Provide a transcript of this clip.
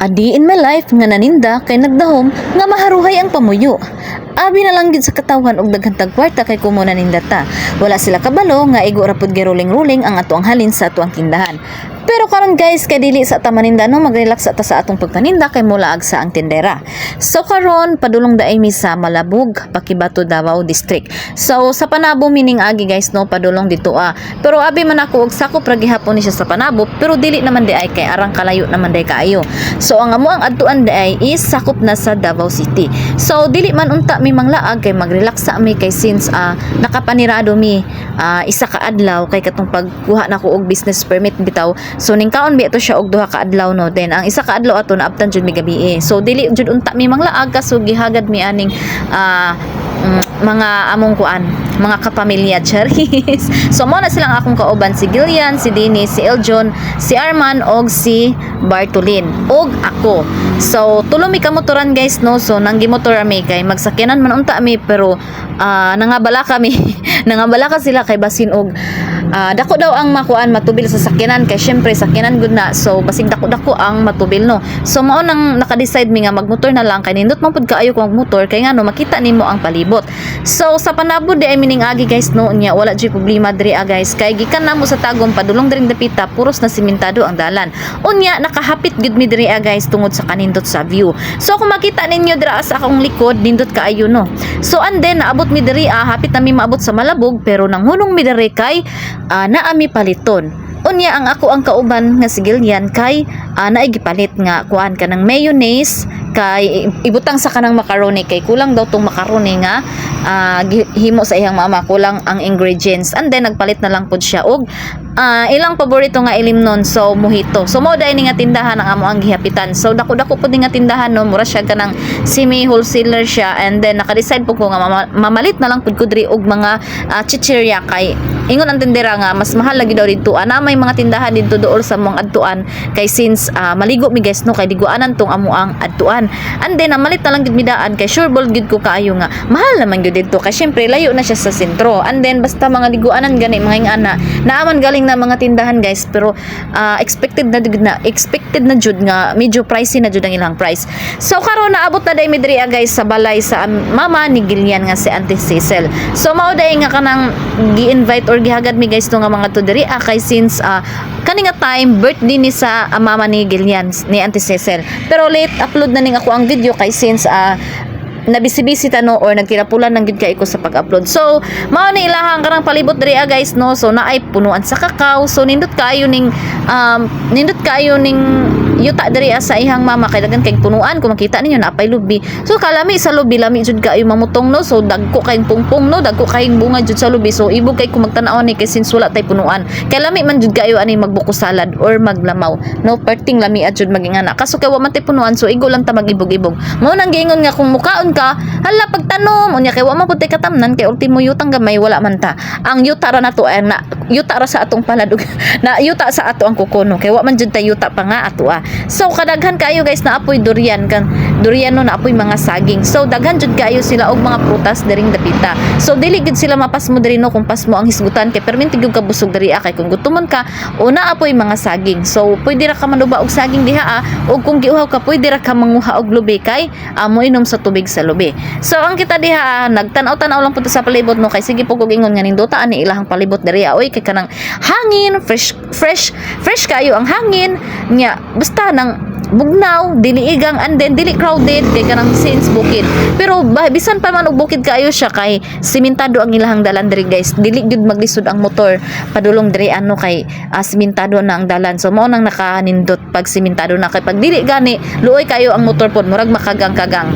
Adi in my life nga naninda kay nagdahom nga maharuhay ang pamuyo. Abi na lang gid sa katawan og daghang tagkwarta kay kumuna nindata. Wala sila kabalo nga igo ra pud giruling-ruling ang ato ang halin sa ato ang tindahan. Pero karon guys, kay dili sa tamaninda no mag-relax ta sa atong pagpaninda kay mulaag sa ang tindera. So karon padulong daay mi sa Malabug, Pakibato, Davao District. So sa Panabo mining agi guys no padulong dito Pero abi man ako og sakop ra gihapon ni siya sa Panabo, pero dili naman di ay kay arang kalayo naman day kaayo. So ang amo ang adtuan day is sakop na sa Davao City. So dili man unta mi manglaag kay mag-relax sa mi kay since nakapanirado mi isa ka adlaw kay katong pagkuha nako og business permit bitaw. So ning kaon bi ato siya og duha ka adlaw no. Then ang isa ka adlaw ato naabtan jud mi gabi. So dili jud unta mi manglaag kaso gihagad mi aning mga among kuan, mga kapamilya charis. So mo na silang akong kauban si Gillian, si Dennis, si Eljon, si Arman og si Bartolin og ako. So tulo mi kamotoran guys no. So nang gimotor mi kay magsakyanan man unta mi pero nangabala kami. Nangabala ka sila kay basin og dako daw ang makuan matubil sa sakyanan kay syempre sakyanan gud na. So basig dako ang matubil no. So mao nang naka-decide mi nga magmotor na lang kay nindot man pud kaayo ko magmotor kay ngano makita nimo ang palibot. So sa Panabo di ay mining agi guys no nya wala jud problema diri guys kay gikan namo sa Tagum padulong diring dapita puros na simentado ang dalan. Unya nakahapit gud mi diri guys tungod sa kanindot sa view. So kung makita ninyo dira sa akong likod nindot kaayo no. So and then naabot mi diri hapit na mi maabot sa Malabog pero nanghunong mi diri kay naami paliton. Unya ang ako ang kauban nga si Gillian kay naigipalit nga kuan kanang mayonnaise kay ibutang sa kanang macaroni kay kulang daw tong macaroni nga himo sa iyang mama, kulang ang ingredients. And then nagpalit na lang pud siya og ilang paborito nga ilim nun, so mojito. So mo dai ni nga tindahan ang amo ang gihapitan. So dako-dako pud ni nga tindahan no, mura siya kanang semi wholesaler siya. And then naka-decide po ko nga mamalit na lang pud ko diri og mga chichirya kay ingon ang tindera nga mas mahal lagi daw dito. Na may mga tindahan dito dool sa mong adtuan kay since maligo mi guys no kay diguanan tong amo ang adtuan. And then namalit na lang gid mi daan kay sure ball gid ko kaayo nga mahal naman gid dito kay syempre layo na siya sa sentro. And then basta mga liguanan gani mga ingana naaman galing na mga tindahan guys pero expected na jud nga medyo pricey na jud ang ilang price. So karon naabot na day mi diri guys sa balay sa mama ni Gillian nga si Auntie Cecil. So mao day nga kanang gi-invite or gihagad mi guys to nga mga to diri kay since kani nga time birthday ni sa mama ni Gillian ni Auntie Cecil. Pero late upload na ning ako ang video kay since nabisi-bisi no or nagtirapulan ng gid kay ko sa pag-upload. So mao ni ilahang karang palibot diri guys no. So naay punuan sa kakao. So nindot kaayo ning yuta diri sa ihang mama kay dagan kay punuan kung makita ninyo naapay lubi. So kalami sa lubi lami jud kaayo mamutong no. So dagko kay pungpong no, dagko kay bunga jud sa lubi. So ibog kay kung magtan-aw ni kay since wala tay punuan. Kay lami man jud kaayo ani magbuko salad or maglamaw. No perting lami jud magingana. Kaso kay wa man tay punuan so igo lang ta magibog-ibog. Mao nang giingon nga kung mukaon ka hala pagtanom unya kay wa man pud tay katamnan kay ultimo yutang gamay wala man ta. Ang yuta ra nato ay na yuta ra sa atong paladug na yuta sa ato ang kukono kay wa man jud tay yuta pa nga ato So kadaghan kayo guys na apoy durian no na apoy mga saging. So daghan jud kayo sila og mga prutas diring dapita. So dili gid sila mapas mo diri no kung pas mo ang hisgutan kay perminti gyud ka busog diri kay kung gutomon ka una apoy mga saging. So pwede ra ka manuba og saging diha og kung giuhaw ka pwede ra ka manguha og lubi kay mo inom sa tubig sa lubi. So ang kita diha nagtan-aw lang pud sa palibot no kay sige po kog ingon nga nindota ani ilahang palibot diri oy kay kanang hangin fresh kayo ang hangin nya basta nang bugnaw dili igang and then dili crowded kay kanang since bukid. Pero bisan pa man og bukid kaayo siya kay simentado ang ilahang dalan diri guys. Dili gyud maglisod ang motor padulong diri ano kay simentado na ang dalan. So mao nang nakanindot pag simentado na kay pag dili gani luoy kayo ang motor pod murag makagang-kagang.